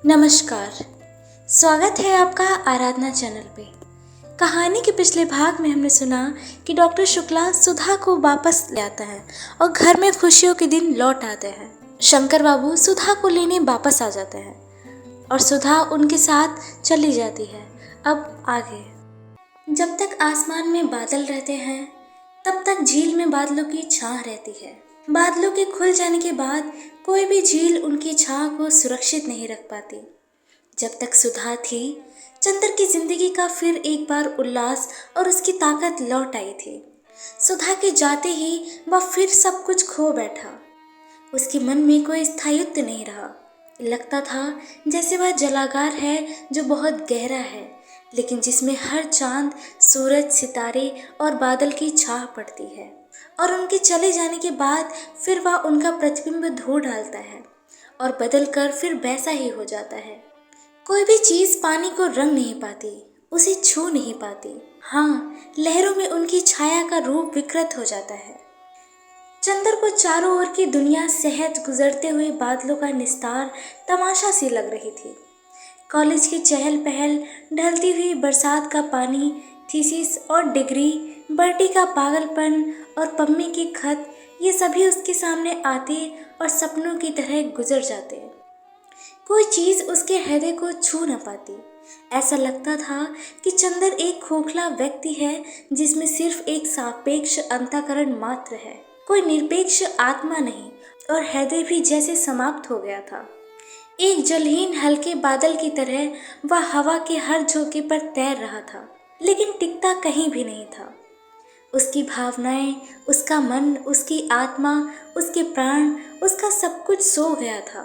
नमस्कार। स्वागत है आपका आराधना चैनल पे। कहानी के पिछले भाग में हमने सुना कि डॉक्टर शुक्ला सुधा को वापस ले आता है और घर में खुशियों के दिन लौट आते हैं। शंकर बाबू सुधा को लेने वापस आ जाते हैं और सुधा उनके साथ चली जाती है। अब आगे, जब तक आसमान में बादल रहते हैं तब तक झील में बादलों की छां रहती है। बादलों के खुल जाने के बाद कोई भी झील उनकी छां को सुरक्षित नहीं रख पाती। जब तक सुधा थी, चंद्र की जिंदगी का फिर एक बार उल्लास और उसकी ताकत लौट आई थी। सुधा के जाते ही वह फिर सब कुछ खो बैठा। उसके मन में कोई स्थायित्व नहीं रहा। लगता था जैसे वह जलागार है जो बहुत गहरा है, लेकिन जिसमें हर चांद, सूरज, सितारे और बादल की छाह पड़ती है और उनके चले जाने के बाद फिर वह उनका प्रतिबिंब धो डालता है और बदल कर फिर वैसा ही हो जाता है। कोई भी चीज पानी को रंग नहीं पाती, उसे छू नहीं पाती। हाँ, लहरों में उनकी छाया का रूप विकृत हो जाता है। चंद्र को चारों ओर की दुनिया सहज गुजरते हुए बादलों का निस्तार तमाशा सी लग रही थी। कॉलेज की चहल पहल, ढलती हुई बरसात का पानी, थीसिस और डिग्री, बर्टी का पागलपन और पम्मी की खत, ये सभी उसके सामने आते और सपनों की तरह गुजर जाते। कोई चीज उसके हृदय को छू न पाती। ऐसा लगता था कि चंद्र एक खोखला व्यक्ति है जिसमें सिर्फ एक सापेक्ष अंतःकरण मात्र है, कोई निरपेक्ष आत्मा नहीं, और हृदय भी जैसे समाप्त हो गया था। एक जलहीन हल्के बादल की तरह वह हवा के हर झोंके पर तैर रहा था, लेकिन टिकता कहीं भी नहीं था। उसकी भावनाएं, उसका मन, उसकी आत्मा, उसके प्राण, उसका सब कुछ सो गया था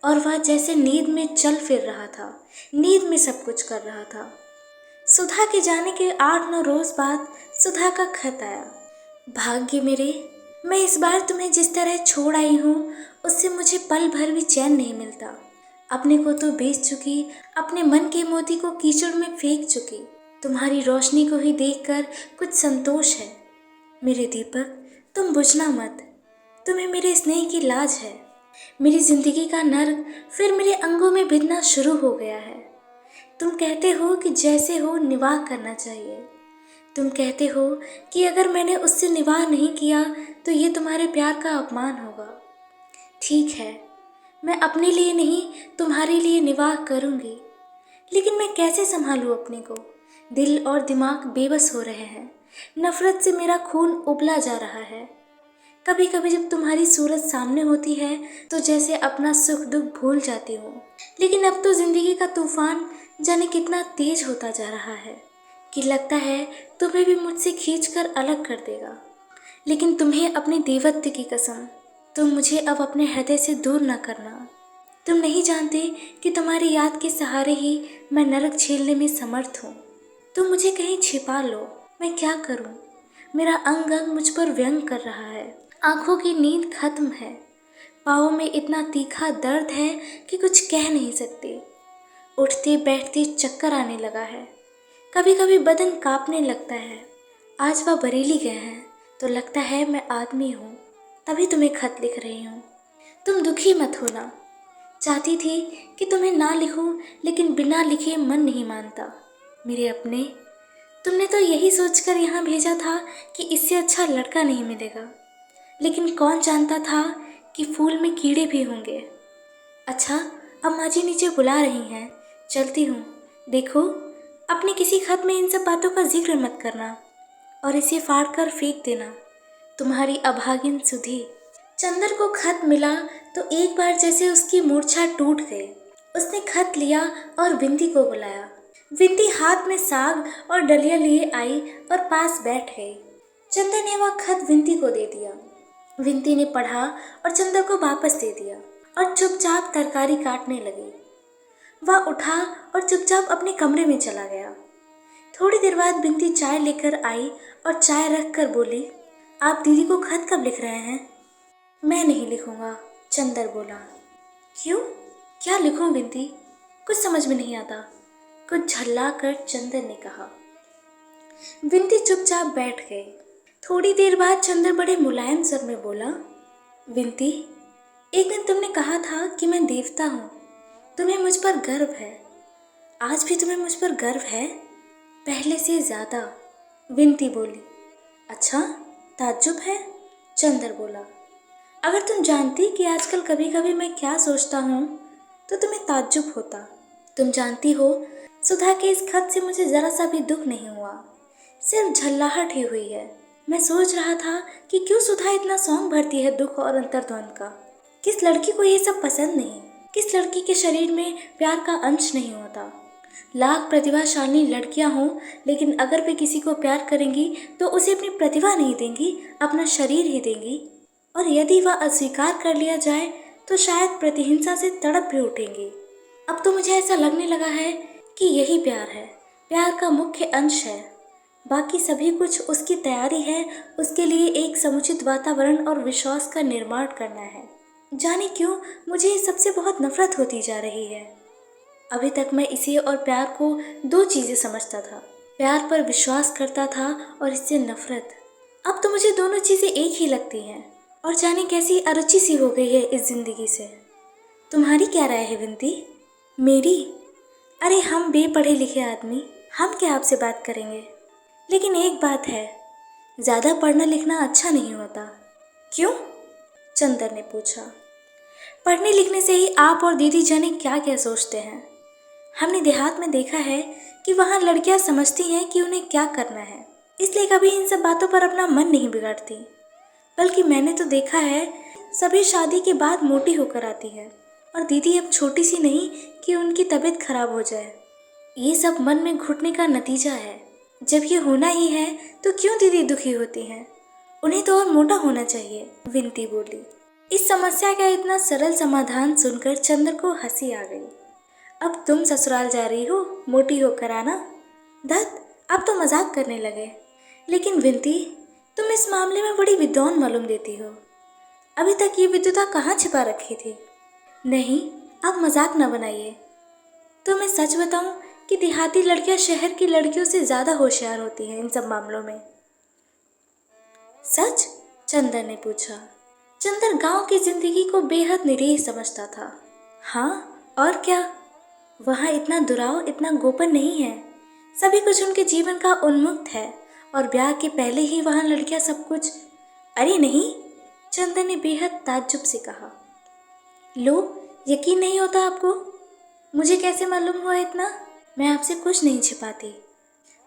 और वह जैसे नींद में चल फिर रहा था, नींद में सब कुछ कर रहा था। सुधा के जाने के 8-9 रोज बाद सुधा का खत आया। भाग्य मेरे, मैं इस बार तुम्हें जिस तरह छोड़ आई हूँ उससे मुझे पल भर भी चैन नहीं मिलता। अपने को तो बेच चुकी, अपने मन के मोती को कीचड़ में फेंक चुकी। तुम्हारी रोशनी को ही देखकर कुछ संतोष है। मेरे दीपक, तुम बुझना मत, तुम्हें मेरे स्नेह की लाज है। मेरी जिंदगी का नर्क फिर मेरे अंगों में भिदना शुरू हो गया है। तुम कहते हो कि जैसे हो निवाह करना चाहिए। तुम कहते हो कि अगर मैंने उससे निवाह नहीं किया तो ये तुम्हारे प्यार का अपमान होगा। ठीक है, मैं अपने लिए नहीं तुम्हारे लिए निवाह करूंगी, लेकिन मैं कैसे संभालूं अपने को? दिल और दिमाग बेबस हो रहे हैं। नफरत से मेरा खून उबला जा रहा है। कभी कभी जब तुम्हारी सूरत सामने होती है तो जैसे अपना सुख दुख भूल जाती हूँ, लेकिन अब तो जिंदगी का तूफान जाने कितना तेज होता जा रहा है कि लगता है तुम्हें भी मुझसे खींचकर अलग कर देगा। लेकिन तुम्हें अपने देवत्व की कसम, तुम मुझे अब अपने हृदय से दूर न करना। तुम नहीं जानते कि तुम्हारी याद के सहारे ही मैं नरक झेलने में समर्थ हूँ। तुम मुझे कहीं छिपा लो, मैं क्या करूँ? मेरा अंग अंग मुझ पर व्यंग कर रहा है। आंखों की नींद खत्म है। पाँव में इतना तीखा दर्द है कि कुछ कह नहीं सकते। उठते बैठते चक्कर आने लगा है। कभी कभी बदन कांपने लगता है। आज वह बरेली गए हैं तो लगता है मैं आदमी हूँ, तभी तुम्हें खत लिख रही हूँ। तुम दुखी मत होना। चाहती थी कि तुम्हें ना लिखूं, लेकिन बिना लिखे मन नहीं मानता। मेरे अपने, तुमने तो यही सोचकर यहाँ भेजा था कि इससे अच्छा लड़का नहीं मिलेगा, लेकिन कौन जानता था कि फूल में कीड़े भी होंगे। अच्छा, अब माँ जी नीचे बुला रही हैं, चलती हूँ। देखो, अपने किसी खत में इन सब बातों का जिक्र मत करना और इसे फाड़ कर फेंक देना। तुम्हारी अभागिन सुधी। चंद्र को खत मिला तो एक बार जैसे उसकी मूर्छा टूट गई। उसने खत लिया और विंती को बुलाया। विंती हाथ में साग और डलिया लिए आई और पास बैठ गई। चंद्र ने वह खत विंती को दे दिया। विंती ने पढ़ा और चंद्र को वापस दे दिया और चुपचाप तरकारी काटने लगी। वह उठा और चुपचाप अपने कमरे में चला गया। थोड़ी देर बाद विंती चाय लेकर आई और चाय रख कर बोली, आप दीदी को खत कब लिख रहे हैं? मैं नहीं लिखूंगा, चंद्र बोला। क्यों? क्या लिखूं विंती? कुछ समझ में नहीं आता, कुछ झल्ला कर चंद्र ने कहा। विंती चुपचाप बैठ गई। थोड़ी देर बाद चंद्र बड़े मुलायम स्वर में बोला, विंती, एक दिन तुमने कहा था कि मैं देवता हूँ, तुम्हें मुझ पर गर्व है, आज भी तुम्हें मुझ पर गर्व है? पहले से ज़्यादा, विनती बोली। अच्छा, ताज्जुब है? चंदर बोला। अगर तुम जानती कि आजकल कभी कभी मैं क्या सोचता हूँ तो तुम्हें ताज्जुब होता। तुम जानती हो, सुधा के इस खत से मुझे ज़रा सा भी दुख नहीं हुआ, सिर्फ झल्लाहट ही हुई है। मैं सोच रहा था कि क्यों सुधा इतना सॉन्ग भरती है दुख और अंतर्द्वंद का। किस लड़की को ये सब पसंद नहीं? किस लड़की के शरीर में प्यार का अंश नहीं होता? लाख प्रतिभाशाली लड़कियां हों, लेकिन अगर वे किसी को प्यार करेंगी तो उसे अपनी प्रतिभा नहीं देंगी, अपना शरीर ही देंगी। और यदि वह अस्वीकार कर लिया जाए तो शायद प्रतिहिंसा से तड़प भी उठेंगी। अब तो मुझे ऐसा लगने लगा है कि यही प्यार है, प्यार का मुख्य अंश है। बाकी सभी कुछ उसकी तैयारी है, उसके लिए एक समुचित वातावरण और विश्वास का निर्माण करना है। जाने क्यों मुझे इस सबसे बहुत नफरत होती जा रही है। अभी तक मैं इसे और प्यार को दो चीज़ें समझता था, प्यार पर विश्वास करता था और इससे नफरत। अब तो मुझे दोनों चीज़ें एक ही लगती हैं और जाने कैसी अरुचि सी हो गई है इस जिंदगी से। तुम्हारी क्या राय है विनती? मेरी? अरे हम बेपढ़े लिखे आदमी, हम क्या आपसे बात करेंगे। लेकिन एक बात है, ज़्यादा पढ़ना लिखना अच्छा नहीं होता। क्यों? चंदर ने पूछा। पढ़ने लिखने से ही आप और दीदी जाने क्या क्या सोचते हैं। हमने देहात में देखा है कि वहाँ लड़कियाँ समझती हैं कि उन्हें क्या करना है, इसलिए कभी इन सब बातों पर अपना मन नहीं बिगाड़ती। बल्कि मैंने तो देखा है सभी शादी के बाद मोटी होकर आती है और दीदी अब छोटी सी नहीं कि उनकी तबीयत खराब हो जाए। ये सब मन में घुटने का नतीजा है। जब ये होना ही है तो क्यों दीदी दुखी होती हैं? उन्हें तो और मोटा होना चाहिए, विनती बोली। इस समस्या का इतना सरल समाधान सुनकर चंदर को हंसी आ गई। अब तुम ससुराल जा रही हो मोटी होकर आना? धत, अब तो मजाक करने लगे। लेकिन विनती, तुम इस मामले में बड़ी विद्वान मालूम देती हो। अभी तक ये विद्वता कहाँ छिपा रखी थी? नहीं, अब मजाक न बनाइए। तो मैं सच बताऊं कि देहाती लड़कियां शहर की लड़कियों से ज़्यादा होशियार होती हैं इन सब मामलों में। सच? चंदर ने पूछा। चंदर गांव की जिंदगी को बेहद निरीह समझता था। हाँ और क्या, वहाँ इतना दुराव, इतना गोपन नहीं है। सभी कुछ उनके जीवन का उन्मुक्त है और ब्याह के पहले ही वहाँ लड़कियाँ सब कुछ। अरे नहीं, चंदर ने बेहद ताज्जुब से कहा। लो, यकीन नहीं होता आपको? मुझे कैसे मालूम हुआ इतना? मैं आपसे कुछ नहीं छिपाती।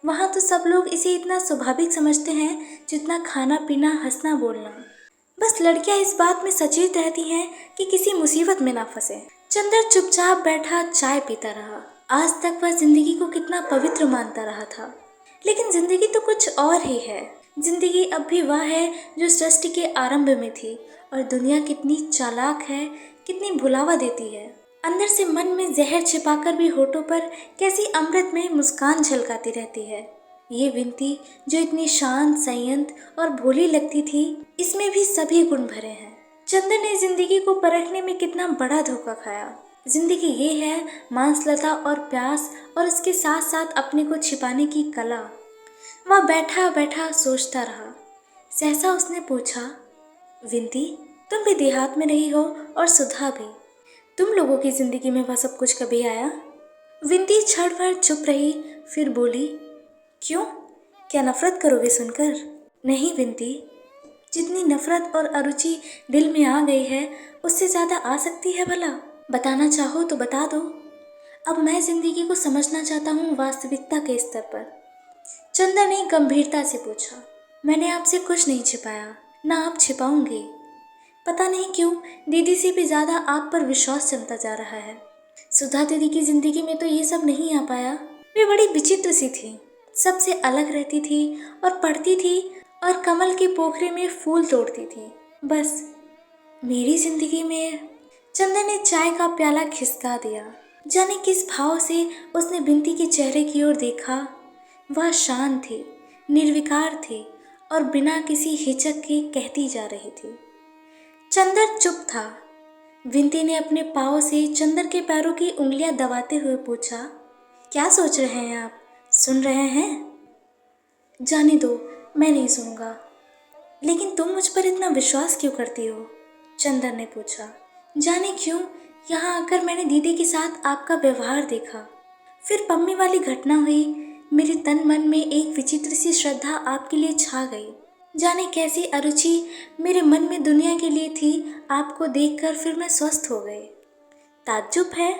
वहाँ तो सब लोग इसे इतना स्वाभाविक समझते हैं जितना खाना पीना, हंसना बोलना। बस लड़कियां इस बात में सचेत रहती हैं कि किसी मुसीबत में ना फंसे। चंदर चुपचाप बैठा चाय पीता रहा। आज तक वह जिंदगी को कितना पवित्र मानता रहा था, लेकिन जिंदगी तो कुछ और ही है। जिंदगी अब भी वह है जो सृष्टि के आरंभ में थी और दुनिया कितनी चालाक है, कितनी भुलावा देती है। अंदर से मन में जहर छिपाकर भी होठों पर कैसी अमृत में मुस्कान झलकाती रहती है। ये विनती जो इतनी शांत, संयत और भोली लगती थी, इसमें भी सभी गुण भरे हैं। चंदर ने जिंदगी को परखने में कितना बड़ा धोखा खाया। जिंदगी ये है मांसलता और प्यास और इसके साथ साथ अपने को छिपाने की कला। वह बैठा बैठा सोचता रहा। सहसा उसने पूछा, विनती, तुम भी देहात में रही हो और सुधा भी, तुम लोगों की जिंदगी में वह सब कुछ कभी आया? विनती क्षण भर चुप रही, फिर बोली, क्यों, क्या नफरत करोगे सुनकर? नहीं विनती, जितनी नफरत और अरुचि दिल में आ गई है उससे ज़्यादा आ सकती है भला? बताना चाहो तो बता दो। अब मैं जिंदगी को समझना चाहता हूँ वास्तविकता के स्तर पर। चंदर ने गंभीरता से पूछा। मैंने आपसे कुछ नहीं छिपाया, ना आप छिपाऊंगी। पता नहीं क्यों दीदी से भी ज़्यादा आप पर विश्वास जमता जा रहा है। सुधा दीदी की जिंदगी में तो ये सब नहीं आ पाया। वे बड़ी विचित्र सी थी, सबसे अलग रहती थी और पढ़ती थी और कमल के पोखरे में फूल तोड़ती थी। बस मेरी जिंदगी में। चंदर ने चाय का प्याला खिसका दिया। जाने किस भाव से उसने बिनती के चेहरे की ओर देखा। वह शांत थी, निर्विकार थी और बिना किसी हिचक के कहती जा रही थी। चंदर चुप था। विनती ने अपने पाँव से चंदर के पैरों की उंगलियां दबाते हुए पूछा, क्या सोच रहे हैं आप? सुन रहे हैं? जाने दो, मैं नहीं सुनूंगा। लेकिन तुम मुझ पर इतना विश्वास क्यों करती हो? चंदर ने पूछा। जाने क्यों यहाँ आकर मैंने दीदी के साथ आपका व्यवहार देखा। फिर पम्मी वाली घटना हुई। मेरे तन मन में एक विचित्र सी श्रद्धा आपके लिए छा गई। जाने कैसी अरुचि मेरे मन में दुनिया के लिए थी, आपको देखकर फिर मैं स्वस्थ हो गई। ताज्जुब है,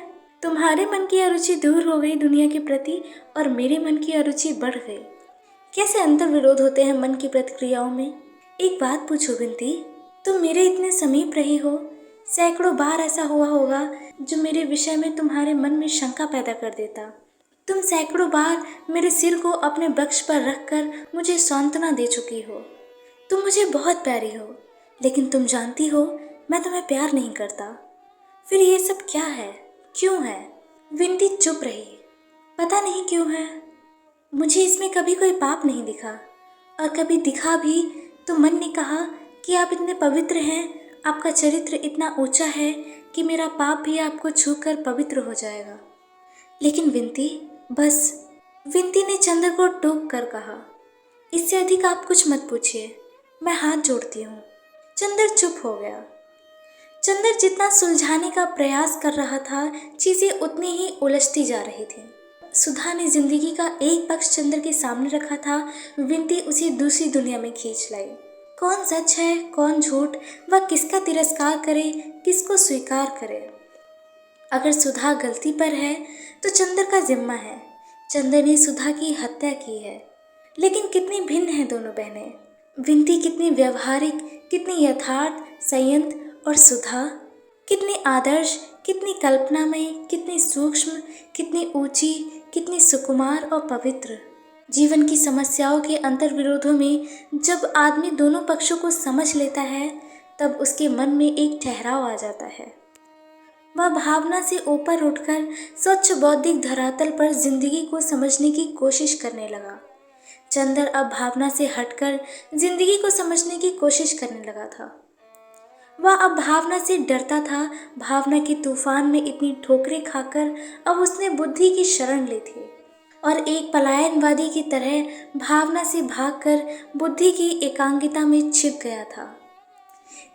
तुम्हारे मन की अरुचि दूर हो गई दुनिया के प्रति और मेरे मन की अरुचि बढ़ गई। कैसे अंतर विरोध होते हैं मन की प्रतिक्रियाओं में। एक बात पूछो विनती, तुम मेरे इतने समीप रही हो, सैकड़ों बार ऐसा हुआ होगा जो मेरे विषय में तुम्हारे मन में शंका पैदा कर देता। तुम सैकड़ों बार मेरे सिर को अपने वक्ष पर रखकर मुझे सांत्वना दे चुकी हो। तुम मुझे बहुत प्यारी हो, लेकिन तुम जानती हो मैं तुम्हें प्यार नहीं करता। फिर ये सब क्या है, क्यों है? विनती चुप रही। पता नहीं क्यों है, मुझे इसमें कभी कोई पाप नहीं दिखा, और कभी दिखा भी तो मन ने कहा कि आप इतने पवित्र हैं, आपका चरित्र इतना ऊंचा है कि मेरा पाप भी आपको छूकर पवित्र हो जाएगा। लेकिन विनती, बस। विनती ने चंद्र को टोक कर कहा, इससे अधिक आप कुछ मत पूछिए, मैं हाथ जोड़ती हूँ। चंद्र चुप हो गया। चंद्र जितना सुलझाने का प्रयास कर रहा था, चीजें उतनी ही उलझती जा रही थी। सुधा ने जिंदगी का एक पक्ष चंद्र के सामने रखा था, विनती उसे दूसरी दुनिया में खींच लाई। कौन सच है, कौन झूठ, वह किसका तिरस्कार करे, किसको स्वीकार करे। अगर सुधा गलती पर है तो चंद्र का जिम्मा है। चंद्र ने सुधा की हत्या की है। लेकिन कितनी भिन्न हैं दोनों बहनें। विनती कितनी व्यवहारिक, कितनी यथार्थ, संयंत्र, और सुधा कितनी आदर्श, कितनी कल्पनामय, कितनी सूक्ष्म, कितनी ऊंची, कितनी सुकुमार और पवित्र। जीवन की समस्याओं के अंतर विरोधों में जब आदमी दोनों पक्षों को समझ लेता है, तब उसके मन में एक ठहराव आ जाता है। वह भावना से ऊपर उठकर स्वच्छ बौद्धिक धरातल पर जिंदगी को समझने की कोशिश करने लगा। चंद्र अब भावना से हटकर जिंदगी को समझने की कोशिश करने लगा था। वह अब भावना से डरता था। भावना के तूफान में इतनी ठोकरें खाकर अब उसने बुद्धि की शरण ली थी और एक पलायनवादी की तरह भावना से भागकर बुद्धि की एकांगिता में छिप गया था।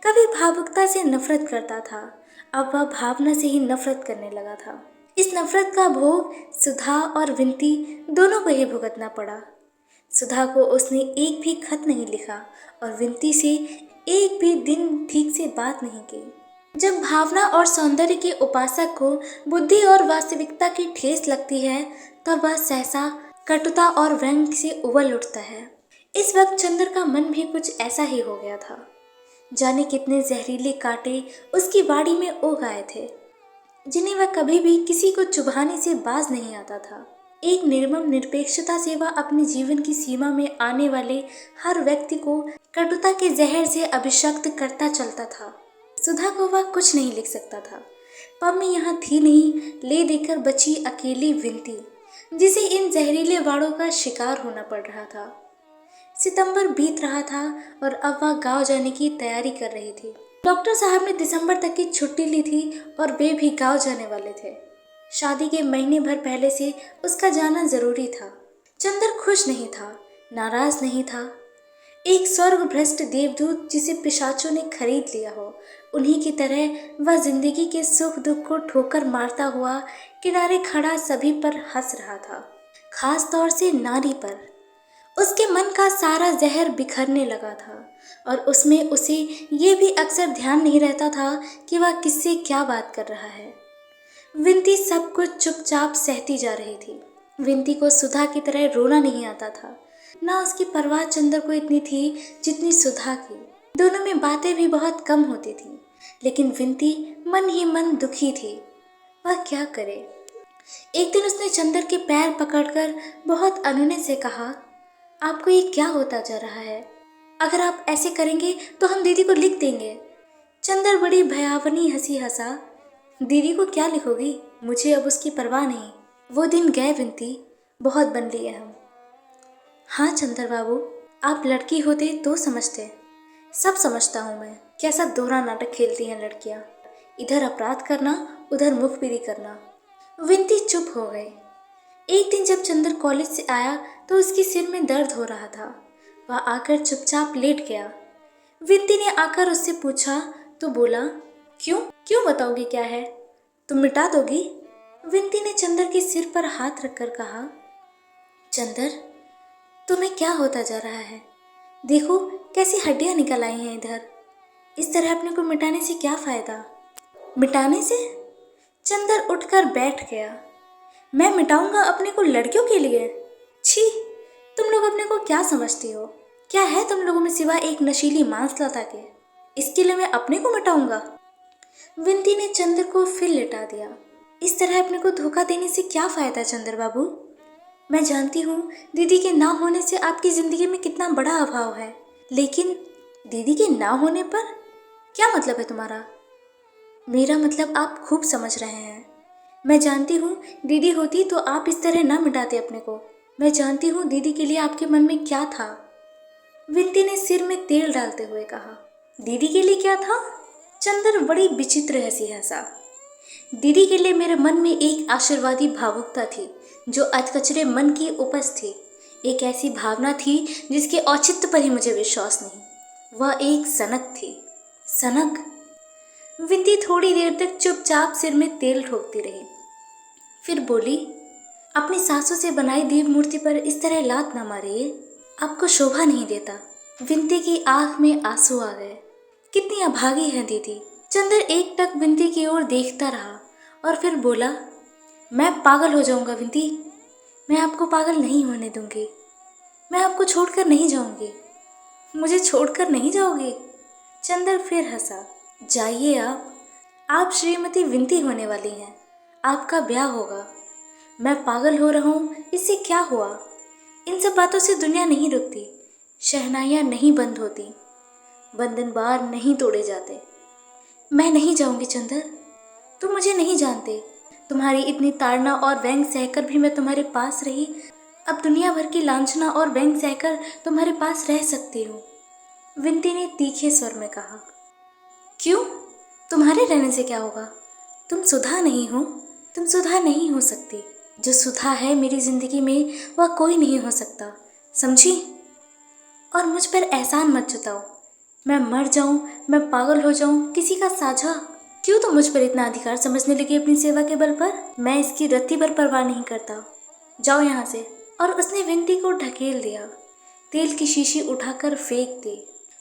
कभी भावुकता से नफरत करता था, अब वह भावना से ही नफरत करने लगा था। इस नफरत का भोग सुधा और विनती दोनों को ही भुगतना पड़ा। सुधा को उसने एक भी खत नहीं लिखा और विनती से एक भी दिन ठीक से बात नहीं की। जब भावना और सौंदर्य के उपासक को बुद्धि और वास्तविकता की ठेस लगती है, तब वह सहसा कटुता और व्यंग से उबल उठता है। इस वक्त चंद्र का मन भी कुछ ऐसा ही हो गया था। जाने कितने जहरीले कांटे उसकी बाड़ी में उग आए थे, जिन्हें वह कभी भी किसी को चुभाने से बाज नहीं आता था। एक निर्मम निरपेक्षता से वह अपने जीवन की सीमा में आने वाले हर व्यक्ति को कटुता के जहर से अभिशप्त करता चलता था। सुधा को वह कुछ नहीं लिख सकता था। पम्मी यहाँ थी नहीं, ले देकर बची अकेली विनती, जिसे इन जहरीले वाड़ों का शिकार होना पड़ रहा था। सितंबर बीत रहा था और अब वह गांव जाने की तैयारी कर रही थी। डॉक्टर साहब ने दिसंबर तक की छुट्टी ली थी और वे भी गांव जाने वाले थे। शादी के महीने भर पहले से उसका जाना जरूरी था। चंद्र खुश नहीं था, नाराज नहीं था। एक स्वर्ग भ्रष्ट देवदूत जिसे पिशाचों ने खरीद लिया हो, उन्हीं की तरह वह जिंदगी के सुख दुख को ठोकर मारता हुआ किनारे खड़ा सभी पर हंस रहा था, खास तौर से नारी पर। उसके मन का सारा जहर बिखरने लगा था और उसमें उसे ये भी अक्सर ध्यान नहीं रहता था कि वह किससे क्या बात कर रहा है। विनती सब कुछ चुपचाप सहती जा रही थी। विनती को सुधा की तरह रोना नहीं आता था, ना उसकी परवाह चंद्र को इतनी थी जितनी सुधा की। दोनों में बातें भी बहुत कम होती थी, लेकिन विनती मन ही मन दुखी थी। वह क्या करे। एक दिन उसने चंद्र के पैर पकड़कर बहुत अनुनय से कहा, आपको ये क्या होता जा रहा है? अगर आप ऐसे करेंगे तो हम दीदी को लिख देंगे। चंद्र बड़ी भयावनी हंसी हंसा, दीदी को क्या लिखोगी? मुझे अब उसकी परवाह नहीं। वो दिन गए विनती, बहुत बन लिए हम। हाँ चंद्र बाबू, आप लड़की होते तो समझते। सब समझता हूँ मैं। कैसा दोहरा नाटक खेलती हैं लड़कियाँ, इधर अपराध करना, उधर मुखबिरी करना। विनती चुप हो गई। एक दिन जब चंद्र कॉलेज से आया तो उसके सिर में दर्द हो रहा था। वह आकर चुपचाप लेट गया। विनती ने आकर उससे पूछा तो बोला, क्यों बताओगे क्या है? तुम मिटा दोगी? विनती ने चंदर के सिर पर हाथ रखकर कहा। चंदर, तुम्हें क्या होता जा रहा है? देखो कैसी हड्डियां निकल आई हैं इधर। इस तरह अपने को मिटाने से क्या फायदा? मिटाने से? चंदर उठकर बैठ गया। मैं मिटाऊंगा अपने को लड़कियों के लिए? छी, तुम लोग अपने को क्या समझती हो? क्या है तुम लोगों में सिवा एक नशीली मांसलता के? इसके लिए मैं अपने को मिटाऊंगा? विनती ने चंद्र को फिर लिटा दिया। इस तरह अपने को धोखा देने से क्या फायदा चंद्र बाबू? मैं जानती हूँ दीदी के ना होने से आपकी जिंदगी में कितना बड़ा अभाव है, लेकिन दीदी के ना होने पर क्या मतलब है तुम्हारा? मेरा मतलब आप खूब समझ रहे हैं। मैं जानती हूँ दीदी होती तो आप इस तरह ना मिटाते अपने को। मैं जानती हूँ दीदी के लिए आपके मन में क्या था। विनती ने सिर में तेल डालते हुए कहा। दीदी के लिए क्या था? चंदर बड़ी विचित्र हंसी हंसा। दीदी के लिए मेरे मन में एक आशीर्वादी भावुकता थी जो अधकचरे मन की उपज थी। एक ऐसी भावना थी जिसके औचित्य पर ही मुझे विश्वास नहीं। वह एक सनक थी। सनक? विनती थोड़ी देर तक चुपचाप सिर में तेल ठोकती रही, फिर बोली, अपनी सासों से बनाई देव मूर्ति पर इस तरह लात न मारिए, आपको शोभा नहीं देता। विनती की आंख में आंसू आ गए। कितनी अभागी है दीदी। चंदर एक टक विनती की ओर देखता रहा और फिर बोला, मैं पागल हो जाऊंगा विनती। मैं आपको पागल नहीं होने दूंगी। मैं आपको छोड़कर नहीं जाऊंगी। मुझे छोड़कर नहीं जाओगे? चंदर फिर हंसा। जाइए आप श्रीमती विनती होने वाली हैं। आपका ब्याह होगा। मैं पागल हो रहा हूँ, इससे क्या हुआ? इन सब बातों से दुनिया नहीं रुकती। शहनाइयाँ नहीं बंद होती। बंधन बार नहीं तोड़े जाते। मैं नहीं जाऊंगी चंदर। तुम मुझे नहीं जानते। तुम्हारी इतनी ताड़ना और व्यंग सहकर भी मैं तुम्हारे पास रही। अब दुनिया भर की लांछना और व्यंग सहकर तुम्हारे पास रह सकती हूँ। विनती ने तीखे स्वर में कहा। क्यों? तुम्हारे रहने से क्या होगा? तुम सुधा नहीं हो। तुम सुधा नहीं हो सकती। जो सुधा है मेरी जिंदगी में वह कोई नहीं हो सकता, समझी? और मुझ पर एहसान मत जताओ। मैं मर जाऊं, मैं पागल हो जाऊं, किसी का साझा। क्यों तुम मुझ पर इतना अधिकार समझने लगी अपनी सेवा के बल पर? मैं इसकी रत्ती भर परवाह नहीं करता। जाओ यहाँ से। और उसने विनती को ढकेल दिया। तेल की शीशी उठाकर फेंक दी।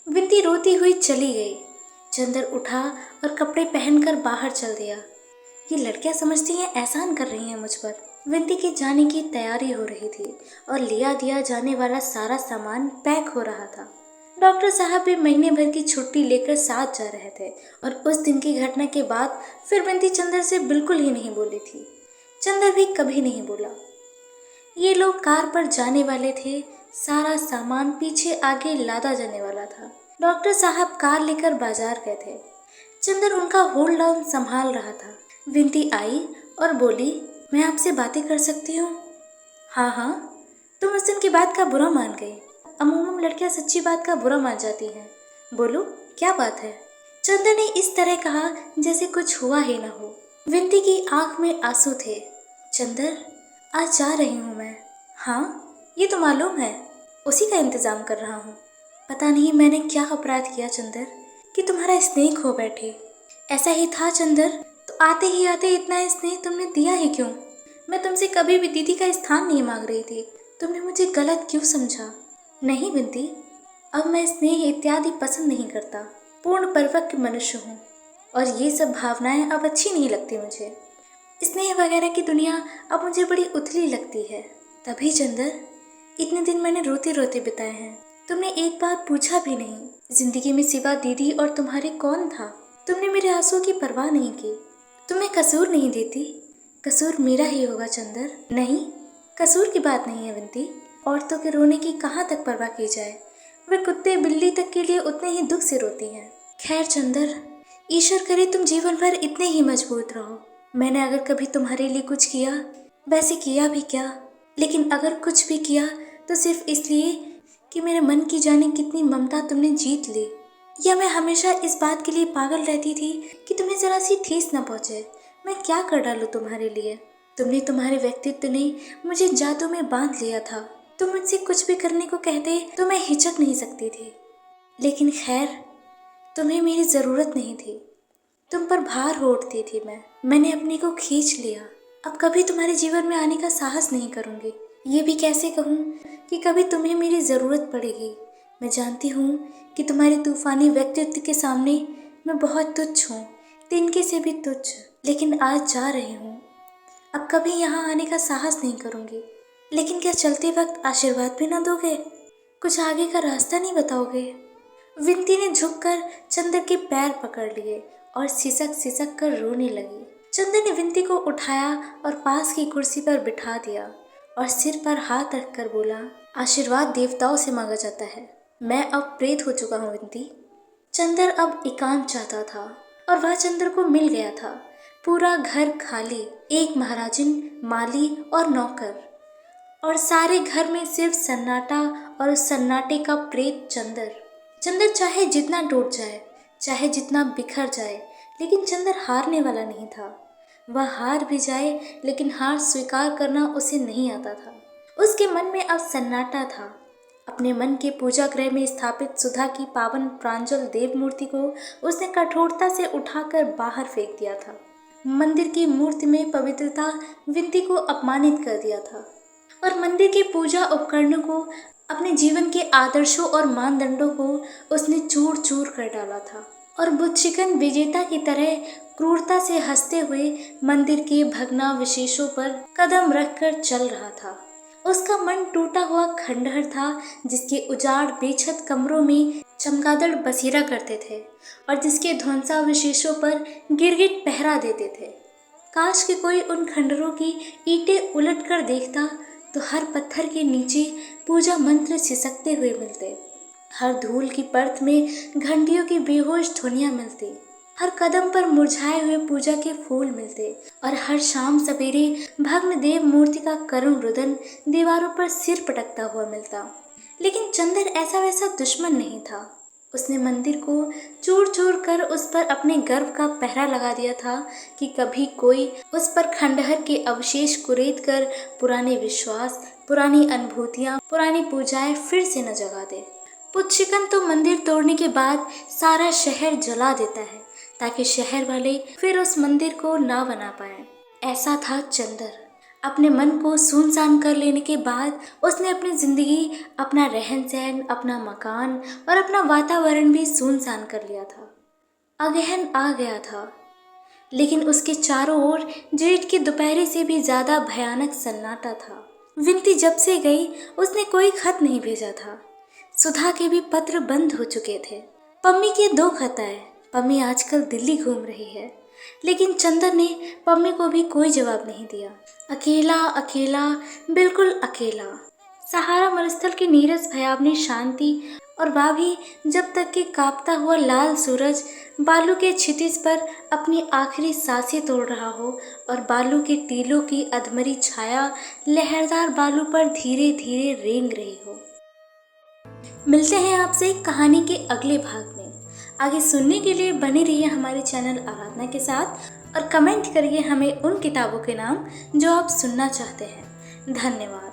विनती रोती हुई चली गई। चंदर उठा और कपड़े पहनकर बाहर चल दिया। ये लड़कियां समझती हैं एहसान कर रही हैं मुझ पर। विनती के जाने की तैयारी हो रही थी और लिया दिया जाने वाला सारा सामान पैक हो रहा था। डॉक्टर साहब भी महीने भर की छुट्टी लेकर साथ जा रहे थे और उस दिन की घटना के बाद फिर विनती चंदर से बिल्कुल ही नहीं बोली थी। चंदर भी कभी नहीं बोला। ये लोग कार पर जाने वाले थे। सारा सामान पीछे आगे लादा जाने वाला था। डॉक्टर साहब कार लेकर बाजार गए थे। चंदर उनका होल्ड डाउन संभाल रहा था। विनती आई और बोली, मैं आपसे बातें कर सकती हूँ? हाँ, तुम उस दिन की बात का बुरा मान गई। अमूमन लड़कियां सच्ची बात का बुरा मान जाती हैं। बोलो, क्या बात है? चंदर ने इस तरह कहा जैसे कुछ हुआ ही ना हो। विनती की आंख में आंसू थे। चंदर, आज जा रही हूँ मैं। हाँ, ये तो मालूम है। उसी का इंतजाम कर रहा हूँ। पता नहीं मैंने क्या अपराध किया चंदर कि तुम्हारा स्नेह खो बैठे। ऐसा ही था चंदर, तो आते ही आते इतना स्नेह तुमने दिया ही क्यों? मैं तुमसे कभी भी दीदी का स्थान नहीं मांग रही थी। तुमने मुझे गलत क्यों समझा? नहीं विनती, अब मैं स्नेह इत्यादि पसंद नहीं करता। पूर्ण परिपक्व मनुष्य हूँ और ये सब भावनाएं अब अच्छी नहीं लगती मुझे। स्नेह वगैरह की दुनिया अब मुझे बड़ी उथली लगती है। तभी चंदर, इतने दिन मैंने रोते रोते बिताए हैं। तुमने एक बार पूछा भी नहीं, जिंदगी में सिवा दीदी और तुम्हारे कौन था? तुमने मेरे आंसुओं की परवाह नहीं की। तुम्हें कसूर नहीं देती। कसूर मेरा ही होगा चंदर। नहीं, कसूर की बात नहीं है विनती। औरतों के रोने की कहाँ तक परवाह की जाए? वे कुत्ते बिल्ली तक के लिए उतने ही दुख से रोती हैं। खैर चंदर, ईश्वर करे तुम जीवन भर इतने ही मजबूत रहो। मैंने अगर कभी तुम्हारे लिए कुछ किया, वैसे किया भी क्या, लेकिन अगर कुछ भी किया तो सिर्फ इसलिए कि मेरे मन की जाने कितनी ममता तुमने जीत ली। या मैं हमेशा इस बात के लिए पागल रहती थी कि तुम्हें जरा सी ठेस न पहुंचे। मैं क्या कर डालूं तुम्हारे लिए? तुमने तुम्हारे व्यक्तित्व ने मुझे जादू में बांध लिया था। तुम मुझसे कुछ भी करने को कहते तो मैं हिचक नहीं सकती थी। लेकिन खैर, तुम्हें मेरी ज़रूरत नहीं थी। तुम पर भार होती थी मैंने अपने को खींच लिया। अब कभी तुम्हारे जीवन में आने का साहस नहीं करूँगी। ये भी कैसे कहूँ कि कभी तुम्हें मेरी ज़रूरत पड़ेगी। मैं जानती हूँ कि तुम्हारे तूफानी व्यक्तित्व के सामने मैं बहुत तुच्छ हूँ, तिनके से भी तुच्छ, लेकिन आज जा रही हूँ। अब कभी यहाँ आने का साहस नहीं करूँगी। लेकिन क्या चलते वक्त आशीर्वाद भी ना दोगे? कुछ आगे का रास्ता नहीं बताओगे? विंती ने झुककर चंद्र के पैर पकड़ लिए और सिसक सिसक कर रोने लगी। चंद्र ने विंती को उठाया और पास की कुर्सी पर बिठा दिया और सिर पर हाथ रखकर बोला, आशीर्वाद देवताओं से मांगा जाता है। मैं अब प्रेत हो चुका हूँ विंती। चंद्र अब एकांत चाहता था और वह चंद्र को मिल गया था। पूरा घर खाली, एक महाराजिन, माली और नौकर, और सारे घर में सिर्फ सन्नाटा और उस सन्नाटे का प्रेत चंद्र। चंद्र चाहे जितना टूट जाए, चाहे जितना बिखर जाए, लेकिन चंद्र हारने वाला नहीं था। वह हार भी जाए लेकिन हार स्वीकार करना उसे नहीं आता था। उसके मन में अब सन्नाटा था। अपने मन के पूजा गृह में स्थापित सुधा की पावन प्रांजल देव मूर्ति को उसने कठोरता से उठाकर बाहर फेंक दिया था। मंदिर की मूर्ति में पवित्रता विंती को अपमानित कर दिया था और मंदिर के पूजा उपकरणों को, अपने जीवन के आदर्शों और मानदंडों को उसने चूर चूर कर डाला था और बुद्धिशिकन विजेता की तरह क्रूरता से हंसते हुए मंदिर के भग्नावशेषों पर कदम रखकर चल रहा था। उसका मन टूटा हुआ खंडहर था जिसके उजाड़ बेछत कमरों में चमगादड़ बसेरा करते थे और जिसके ध्वंसावशेषों पर गिरगिट पहरा देते थे। काश कि कोई उन खंडहरों की ईंटें उलट कर देखता तो हर पत्थर के नीचे पूजा मंत्र सिसकते हुए मिलते। हर धूल की परत में घंटियों की बेहोश ध्वनियाँ मिलती। हर कदम पर मुरझाए हुए पूजा के फूल मिलते और हर शाम सवेरे भग्न देव मूर्ति का करुण रुदन दीवारों पर सिर पटकता हुआ मिलता। लेकिन चंद्र ऐसा वैसा दुश्मन नहीं था। उसने मंदिर को चूर चूर कर उस पर अपने गर्व का पहरा लगा दिया था कि कभी कोई उस पर खंडहर के अवशेष कुरेद कर पुराने विश्वास, पुरानी अनुभूतियाँ, पुरानी पूजाएं फिर से न जगा दे। पुच्छिकन तो मंदिर तोड़ने के बाद सारा शहर जला देता है ताकि शहर वाले फिर उस मंदिर को ना बना पाए। ऐसा था चंद्र। अपने मन को सुनसान कर लेने के बाद उसने अपनी जिंदगी, अपना रहन सहन, अपना मकान और अपना वातावरण भी सुनसान कर लिया था। अगहन आ गया था, लेकिन उसके चारों ओर जेठ की दोपहर से भी ज्यादा भयानक सन्नाटा था। विंती जब से गई उसने कोई खत नहीं भेजा था। सुधा के भी पत्र बंद हो चुके थे। पम्मी के 2 खत आए। पम्मी आजकल दिल्ली घूम रही है, लेकिन चंद्र ने पम्मी को भी कोई जवाब नहीं दिया। अकेला अकेला, बिल्कुल अकेला। सहारा मरुस्थल की नीरस भयावनी शांति, और वह भी जब तक कि कांपता हुआ लाल सूरज बालू के क्षितिज पर अपनी आखिरी सांसें तोड़ रहा हो और बालू के टीलों की अधमरी छाया लहरदार बालू पर धीरे धीरे रेंग रही हो। मिलते हैं आपसे कहानी के अगले भाग में। आगे सुनने के लिए बने रहिए हमारे चैनल आराधना के साथ और कमेंट करिए हमें उन किताबों के नाम जो आप सुनना चाहते हैं। धन्यवाद।